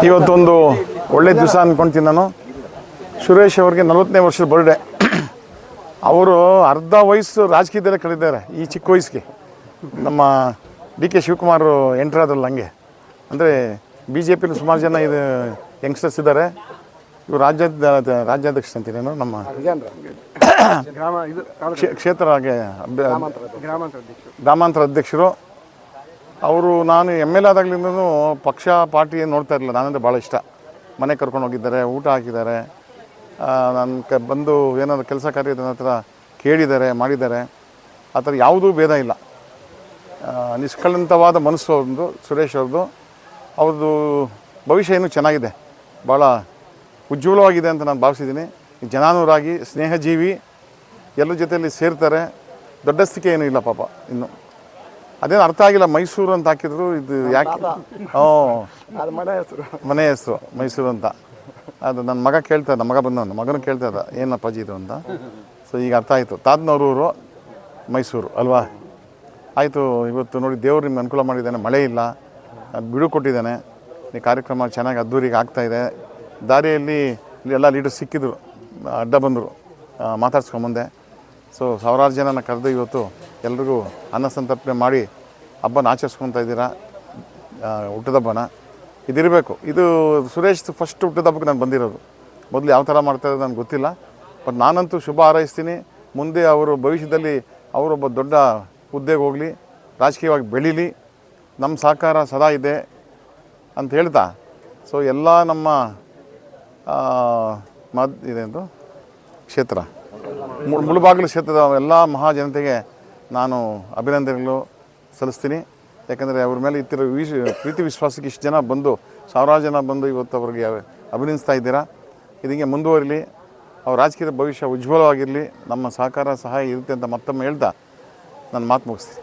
ಇವತ್ತೊಂದು ಒಳ್ಳೆ ದಿವಸ ಅಂದ್ಕೊಳ್ತೀನಿ ನಾನು. ಸುರೇಶ್ ಅವ್ರಿಗೆ 40ನೇ ವರ್ಷದ ಬರ್ಡೇ. ಅವರು ಅರ್ಧ ವಯಸ್ಸು ರಾಜಕೀಯದಲ್ಲೇ ಕಳೆದಿದ್ದಾರೆ ಈ ಚಿಕ್ಕ ವಯಸ್ಸಿಗೆ. ನಮ್ಮ ಡಿ.ಕೆ. ಶಿವಕುಮಾರ್ ಎಂಟ್ರಾದ್ರಲ್ಲ ಹಂಗೆ. ಅಂದರೆ BJPಯಲ್ಲಿ ಸುಮಾರು ಜನ ಇದು ಯಂಗ್ಸ್ಟರ್ಸ್ ಇದ್ದಾರೆ. ಇವರು ರಾಜ್ಯಾಧ್ಯಕ್ಷ ಅಂತೀರೇನು ನಮ್ಮ ಕ್ಷೇತ್ರ ಗ್ರಾಮಾಂತರ ಅಧ್ಯಕ್ಷರು. ಅವರು ನಾನು MLA ಆದಾಗಲಿಂದನೂ ಪಕ್ಷ ಪಾರ್ಟಿ ಏನು ನೋಡ್ತಾ ಇರಲಿಲ್ಲ. ನಾನಂದರೆ ಭಾಳ ಇಷ್ಟ. ಮನೆ ಕರ್ಕೊಂಡು ಹೋಗಿದ್ದಾರೆ, ಊಟ ಹಾಕಿದ್ದಾರೆ, ನನ್ನ ಬಂದು ಏನಾದರೂ ಕೆಲಸ ಕಾರ್ಯದ ಹತ್ರ ಕೇಳಿದ್ದಾರೆ, ಮಾಡಿದ್ದಾರೆ. ಆ ಥರ ಯಾವುದೂ ಭೇದ ಇಲ್ಲ. ನಿಷ್ಕಳಂಕವಾದ ಮನಸ್ಸು ಅವ್ರದ್ದು, ಸುರೇಶ್ ಅವ್ರದ್ದು ಭವಿಷ್ಯ ಇನ್ನೂ ಚೆನ್ನಾಗಿದೆ, ಭಾಳ ಉಜ್ವಲವಾಗಿದೆ ಅಂತ ನಾನು ಭಾವಿಸಿದ್ದೀನಿ. ಜನಾನುರಾಗಿ, ಸ್ನೇಹಜೀವಿ, ಎಲ್ಲರ ಜೊತೆಯಲ್ಲಿ ಸೇರ್ತಾರೆ. ದೊಡ್ಡಸ್ತಿಕೆ ಏನೂ ಇಲ್ಲ ಪಾಪ. ಇನ್ನು ಅದೇನು ಅರ್ಥ ಆಗಿಲ್ಲ. ಮೈಸೂರು ಅಂತ ಹಾಕಿದ್ರು, ಇದು ಯಾಕೆ? ಮನೆ ಹೆಸರು ಮೈಸೂರು ಅಂತ. ಅದು ನನ್ನ ಮಗ ಕೇಳ್ತಾ ಇದ್ದ, ನನ್ನ ಮಗನೂ ಕೇಳ್ತಾ ಇದ್ದ, ಏನು ಅಪ್ಪಾಜಿ ಇದು ಅಂತ. ಸೊ ಈಗ ಅರ್ಥ ಆಯಿತು. ತಾತನೂರು ಮೈಸೂರು ಅಲ್ವಾ? ಆಯಿತು. ಇವತ್ತು ನೋಡಿ, ದೇವರು ನಿಮ್ಗೆ ಅನುಕೂಲ ಮಾಡಿದ್ದಾನೆ. ಮಳೆ ಇಲ್ಲ, ಬಿಡು ಕೊಟ್ಟಿದ್ದಾನೆ. ಈ ಕಾರ್ಯಕ್ರಮ ಚೆನ್ನಾಗಿ ಅದ್ದೂರಿಗೆ ಆಗ್ತಾಯಿದೆ. ದಾರಿಯಲ್ಲಿ ಇಲ್ಲಿ ಎಲ್ಲ ಲೀಡರ್ಸ್ ಸಿಕ್ಕಿದ್ರು, ಅಡ್ಡ ಬಂದರು, ಮಾತಾಡ್ಸ್ಕೊಂಬಂದೆ. ಸೊ ಸಾವಿರಾರು ಜನನ ಕರೆದು ಇವತ್ತು ಎಲ್ರಿಗೂ ಅನ್ನ ಸಂತರ್ಪಣೆ ಮಾಡಿ ಹಬ್ಬನ ಆಚರಿಸ್ಕೊತಾ ಇದ್ದೀರಾ, ಹುಟ್ಟದಬ್ಬನ. ಇದಿರಬೇಕು. ಇದು ಸುರೇಶ್ ಫಸ್ಟ್ ಹುಟ್ಟದಬ್ಬಕ್ಕೆ ನಾನು ಬಂದಿರೋದು. ಮೊದಲು ಯಾವ ಥರ ಮಾಡ್ತಾಯಿರೋದು ನನಗೆ ಗೊತ್ತಿಲ್ಲ. ಬಟ್ ನಾನಂತೂ ಶುಭ ಹಾರೈಸ್ತೀನಿ. ಮುಂದೆ ಅವರು ಭವಿಷ್ಯದಲ್ಲಿ ಅವರೊಬ್ಬ ದೊಡ್ಡ ಹುದ್ದೆಗೆ ಹೋಗಲಿ, ರಾಜಕೀಯವಾಗಿ ಬೆಳೀಲಿ, ನಮ್ಮ ಸಹಕಾರ ಸದಾ ಇದೆ ಅಂತ ಹೇಳ್ತಾ, ಸೊ ಎಲ್ಲ ನಮ್ಮ ಇದೇನು ಕ್ಷೇತ್ರ ಮುಳುಬಾಗಿಲು ಕ್ಷೇತ್ರದ ಎಲ್ಲ ಮಹಾಜನತೆಗೆ ನಾನು ಅಭಿನಂದನೆಗಳು ಸಲ್ಲಿಸ್ತೀನಿ. ಯಾಕಂದರೆ ಅವ್ರ ಮೇಲೆ ಇತ್ತಿರೋ ಪ್ರೀತಿ ವಿಶ್ವಾಸಕ್ಕೆ ಇಷ್ಟು ಜನ ಬಂದು, ಸಾವಿರಾರು ಜನ ಬಂದು ಇವತ್ತು ಅವ್ರಿಗೆ ಅಭಿನಂದಿಸ್ತಾ ಇದ್ದೀರಾ. ಇದಕ್ಕೆ ಮುಂದುವರಿಲಿ, ಅವ್ರ ರಾಜಕೀಯದ ಭವಿಷ್ಯ ಉಜ್ವಲವಾಗಿರಲಿ, ನಮ್ಮ ಸಹಕಾರ ಸಹಾಯ ಇರುತ್ತೆ ಅಂತ ಮತ್ತೊಮ್ಮೆ ಹೇಳ್ತಾ ನನ್ನ ಮಾತು ಮುಗಿಸ್ತೀನಿ.